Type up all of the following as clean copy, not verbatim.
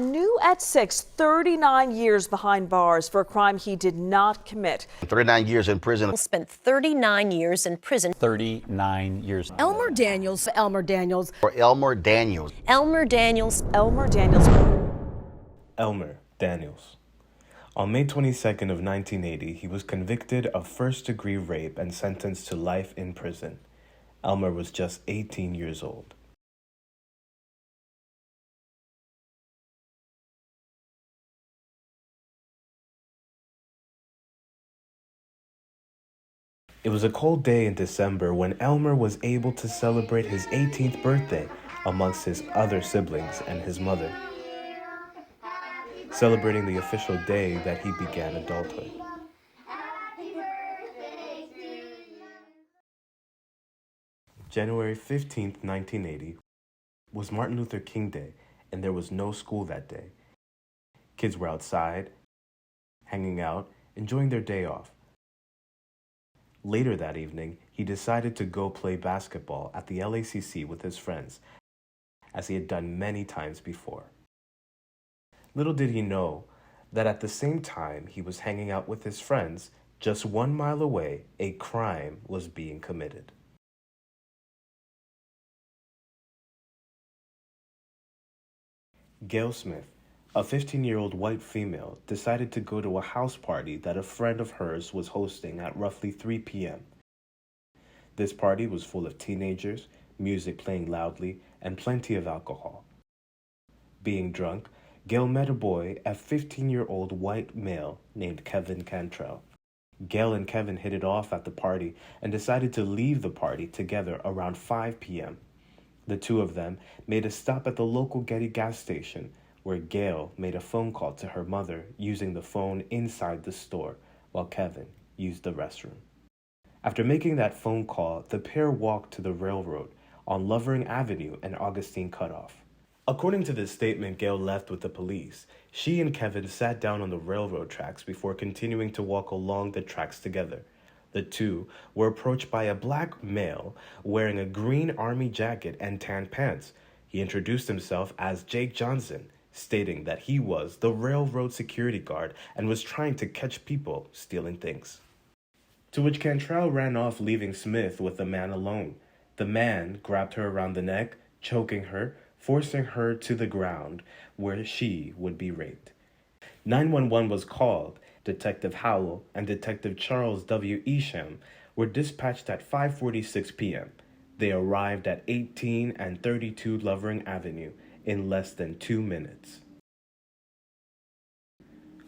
New at 6, 39 years behind bars for a crime he did not commit. 39 years in prison. Spent 39 years in prison. 39 years. Elmer Daniels. Elmer Daniels. Elmer Daniels. Elmer Daniels. Elmer Daniels. On May 22nd of 1980, he was convicted of first-degree rape and sentenced to life in prison. Elmer was just 18 years old. It was a cold day in December when Elmer was able to celebrate his 18th birthday amongst his other siblings and his mother, celebrating the official day that he began adulthood. January 15th, 1980 was Martin Luther King Day, and there was no school that day. Kids were outside, hanging out, enjoying their day off. Later that evening, he decided to go play basketball at the LACC with his friends, as he had done many times before. Little did he know that at the same time he was hanging out with his friends, just 1 mile away, a crime was being committed. Gail Smith, a 15-year-old white female, decided to go to a house party that a friend of hers was hosting at roughly 3 p.m. This party was full of teenagers, music playing loudly, and plenty of alcohol. Being drunk, Gail met a boy, a 15-year-old white male named Kevin Cantrell. Gail and Kevin hit it off at the party and decided to leave the party together around 5 p.m. The two of them made a stop at the local Getty gas station, where Gail made a phone call to her mother using the phone inside the store, while Kevin used the restroom. After making that phone call, the pair walked to the railroad on Lovering Avenue and Agostina cutoff. According to this statement Gail left with the police, she and Kevin sat down on the railroad tracks before continuing to walk along the tracks together. The two were approached by a black male wearing a green army jacket and tan pants. He introduced himself as Jake Johnson, stating that he was the railroad security guard and was trying to catch people stealing things. To which Cantrell ran off, leaving Smith with the man alone. The man grabbed her around the neck, choking her, forcing her to the ground where she would be raped. 911 was called. Detective Howell and Detective Charles W. Isham were dispatched at 5:46 p.m. They arrived at 18 and 32 Lovering Avenue in less than 2 minutes.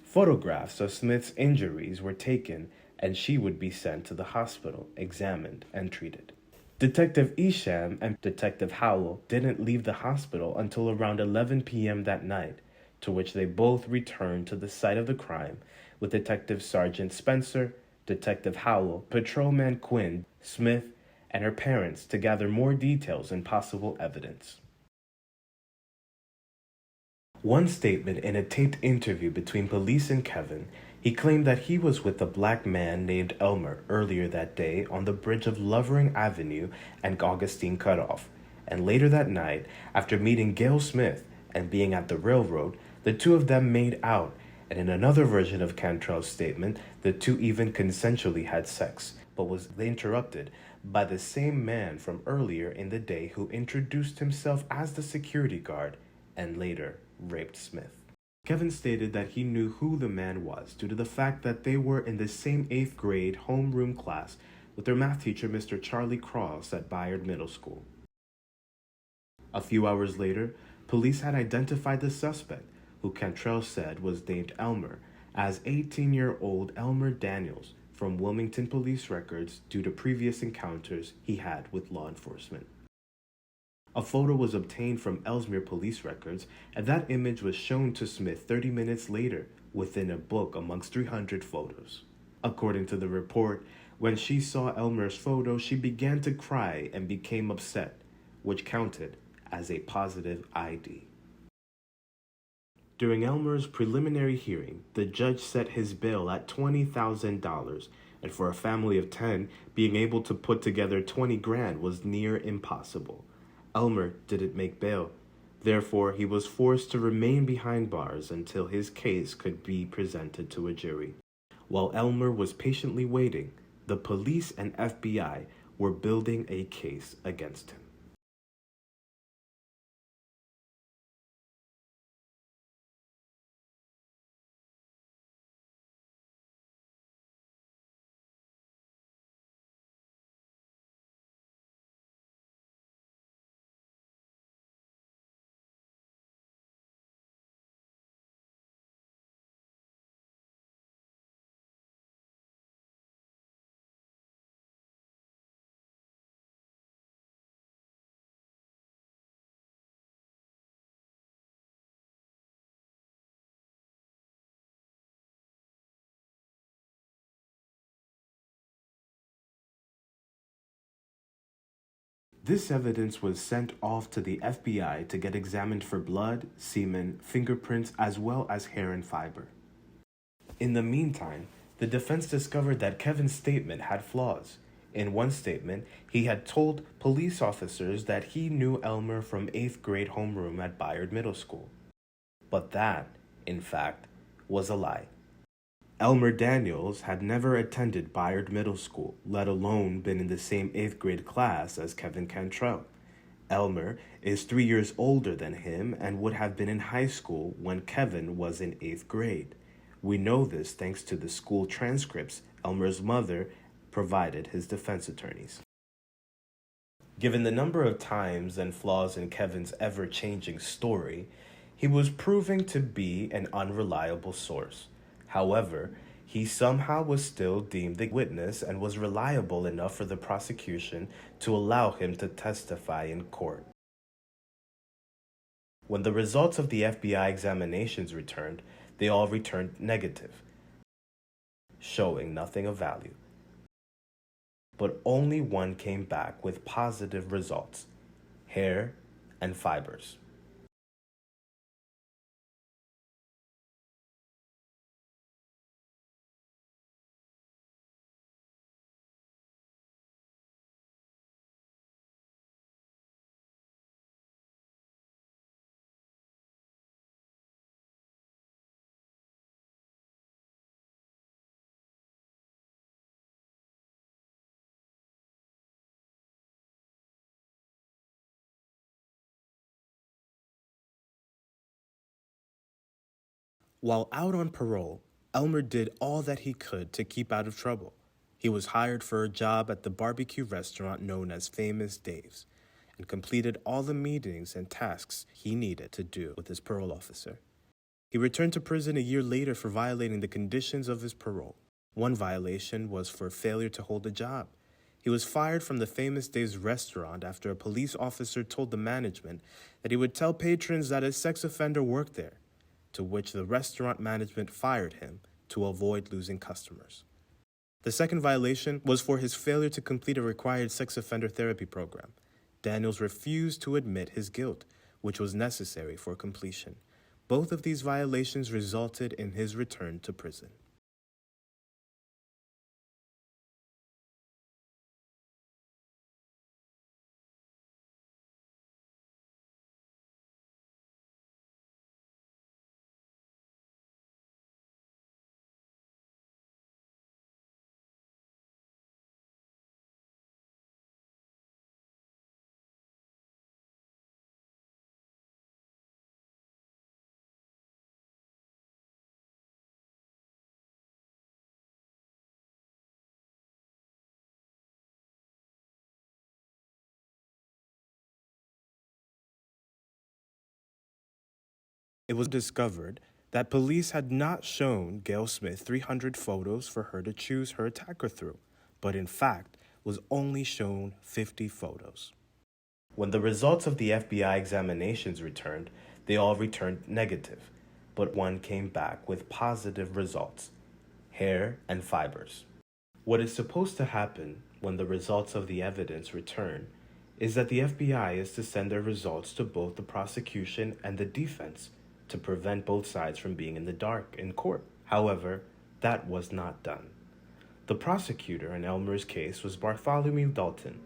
Photographs of Smith's injuries were taken, and she would be sent to the hospital, examined, and treated. Detective Isham and Detective Howell didn't leave the hospital until around 11 p.m. that night, to which they both returned to the site of the crime with Detective Sergeant Spencer, Detective Howell, Patrolman Quinn, Smith, and her parents to gather more details and possible evidence. One statement in a taped interview between police and Kevin, he claimed that he was with a black man named Elmer earlier that day on the bridge of Lovering Avenue and Agostina cutoff, and later that night, after meeting Gail Smith and being at the railroad, the two of them made out, and in another version of Cantrell's statement, the two even consensually had sex, but was interrupted by the same man from earlier in the day who introduced himself as the security guard and later raped Smith. Kevin stated that he knew who the man was due to the fact that they were in the same 8th grade homeroom class with their math teacher, Mr. Charlie Cross, at Bayard Middle School. A few hours later, police had identified the suspect, who Cantrell said was named Elmer, as 18-year-old Elmer Daniels from Wilmington police records due to previous encounters he had with law enforcement. A photo was obtained from Ellesmere police records, and that image was shown to Smith 30 minutes later within a book amongst 300 photos. According to the report, when she saw Elmer's photo, she began to cry and became upset, which counted as a positive ID. During Elmer's preliminary hearing, the judge set his bail at $20,000, and for a family of 10, being able to put together $20,000 was near impossible. Elmer didn't make bail. Therefore, he was forced to remain behind bars until his case could be presented to a jury. While Elmer was patiently waiting, the police and FBI were building a case against him. This evidence was sent off to the FBI to get examined for blood, semen, fingerprints, as well as hair and fiber. In the meantime, the defense discovered that Kevin's statement had flaws. In one statement, he had told police officers that he knew Elmer from 8th grade homeroom at Bayard Middle School. But that, in fact, was a lie. Elmer Daniels had never attended Bayard Middle School, let alone been in the same 8th grade class as Kevin Cantrell. Elmer is 3 years older than him and would have been in high school when Kevin was in 8th grade. We know this thanks to the school transcripts Elmer's mother provided his defense attorneys. Given the number of times and flaws in Kevin's ever-changing story, he was proving to be an unreliable source. However, he somehow was still deemed a witness and was reliable enough for the prosecution to allow him to testify in court. When the results of the FBI examinations returned, they all returned negative, showing nothing of value. But only one came back with positive results: hair and fibers. While out on parole, Elmer did all that he could to keep out of trouble. He was hired for a job at the barbecue restaurant known as Famous Dave's and completed all the meetings and tasks he needed to do with his parole officer. He returned to prison a year later for violating the conditions of his parole. One violation was for failure to hold a job. He was fired from the Famous Dave's restaurant after a police officer told the management that he would tell patrons that a sex offender worked there, to which the restaurant management fired him to avoid losing customers. The second violation was for his failure to complete a required sex offender therapy program. Daniels refused to admit his guilt, which was necessary for completion. Both of these violations resulted in his return to prison. It was discovered that police had not shown Gail Smith 300 photos for her to choose her attacker through, but in fact was only shown 50 photos. When the results of the FBI examinations returned, they all returned negative, but one came back with positive results: hair and fibers. What is supposed to happen when the results of the evidence return is that the FBI is to send their results to both the prosecution and the defense to prevent both sides from being in the dark in court. However, that was not done. The prosecutor in Elmer's case was Bartholomew Dalton.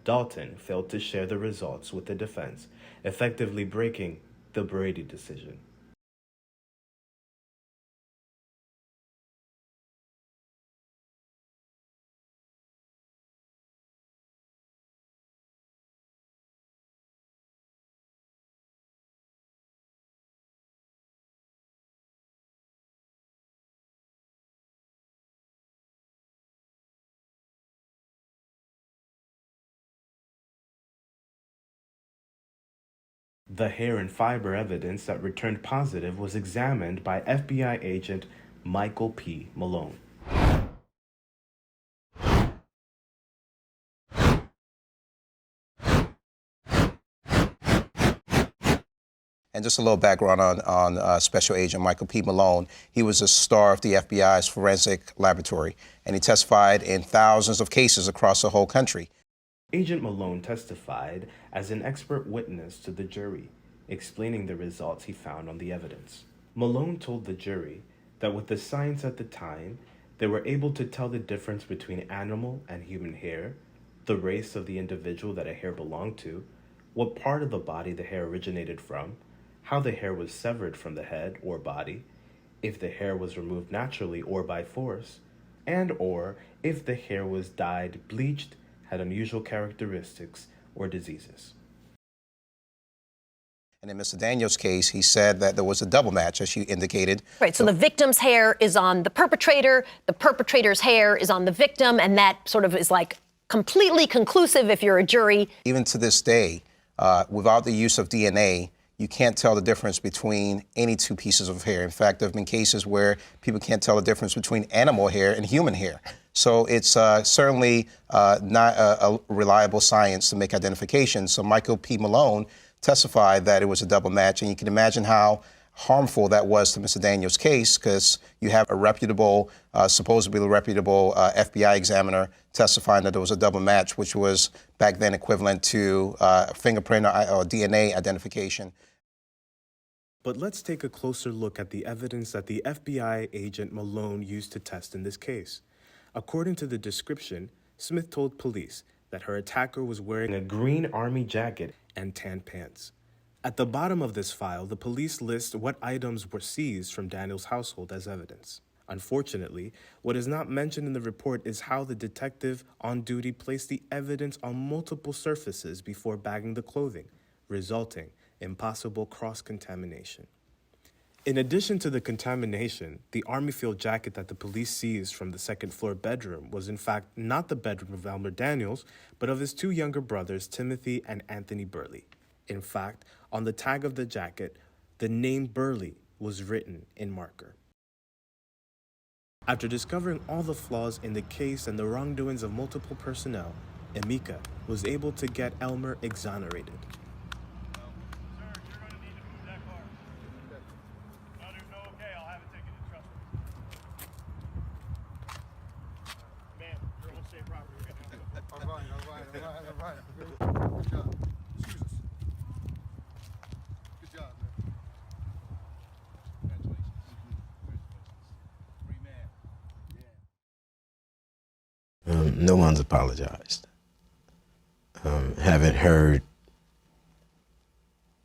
Dalton failed to share the results with the defense, effectively breaking the Brady decision. The hair and fiber evidence that returned positive was examined by FBI agent Michael P. Malone. And just a little background on Special Agent Michael P. Malone. He was a star of the FBI's forensic laboratory, and he testified in thousands of cases across the whole country. Agent Malone testified as an expert witness to the jury, explaining the results he found on the evidence. Malone told the jury that with the science at the time, they were able to tell the difference between animal and human hair, the race of the individual that a hair belonged to, what part of the body the hair originated from, how the hair was severed from the head or body, if the hair was removed naturally or by force, and or if the hair was dyed, bleached, had unusual characteristics or diseases. And in Mr. Daniels' case, he said that there was a double match, as you indicated. Right, so the victim's hair is on the perpetrator's hair is on the victim, and that sort of is like completely conclusive if you're a jury. Even to this day, without the use of DNA, you can't tell the difference between any two pieces of hair. In fact, there have been cases where people can't tell the difference between animal hair and human hair. So it's certainly not a reliable science to make identification. So Michael P. Malone testified that it was a double match, and you can imagine how harmful that was to Mr. Daniels' case, because you have a reputable, supposedly reputable FBI examiner testifying that there was a double match, which was back then equivalent to fingerprint or DNA identification. But let's take a closer look at the evidence that the FBI agent Malone used to test in this case. According to the description, Smith told police that her attacker was wearing a green army jacket and tan pants. At the bottom of this file, the police list what items were seized from Daniel's household as evidence. Unfortunately, what is not mentioned in the report is how the detective on duty placed the evidence on multiple surfaces before bagging the clothing, resulting in possible cross-contamination. In addition to the contamination, the army field jacket that the police seized from the second-floor bedroom was in fact not the bedroom of Elmer Daniels, but of his two younger brothers, Timothy and Anthony Burley. In fact, on the tag of the jacket, the name Burley was written in marker. After discovering all the flaws in the case and the wrongdoings of multiple personnel, Emeka was able to get Elmer exonerated. No one's apologized. Haven't heard,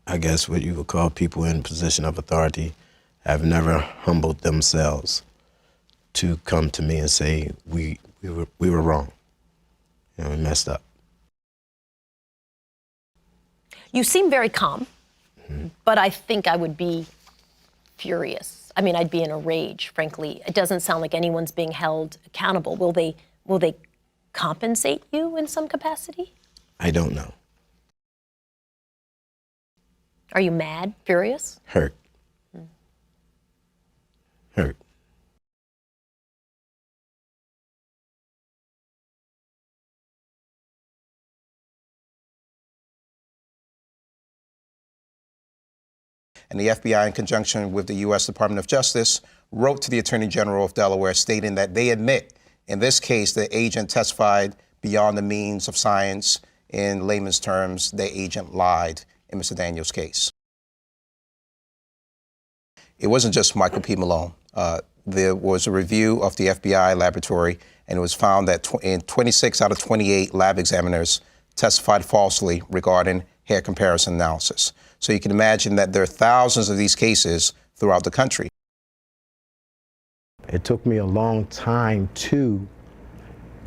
I guess, what you would call people in position of authority have never humbled themselves to come to me and say, we were wrong. You know, we messed up. You seem very calm, but I think I would be furious. I mean, I'd be in a rage, frankly. It doesn't sound like anyone's being held accountable. Will they compensate you in some capacity? I don't know. Are you mad, furious? Hurt. Hurt. And the FBI, in conjunction with the U.S. Department of Justice, wrote to the Attorney General of Delaware stating that they admit, in this case, the agent testified beyond the means of science. In layman's terms, the agent lied in Mr. Daniels' case. It wasn't just Michael P. Malone. There was a review of the FBI laboratory, and it was found that 26 out of 28 lab examiners testified falsely regarding hair comparison analysis. So you can imagine that there are thousands of these cases throughout the country. It took me a long time to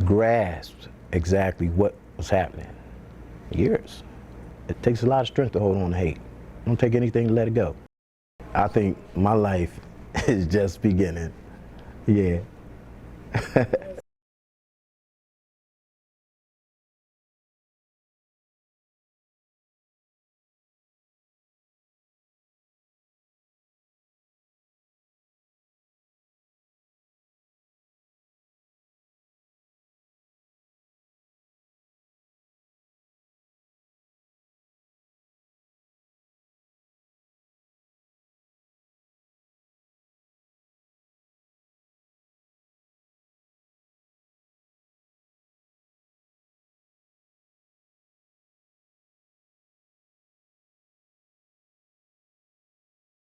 grasp exactly what was happening. Years. It takes a lot of strength to hold on to hate. Don't take anything to let it go. I think my life is just beginning. Yeah.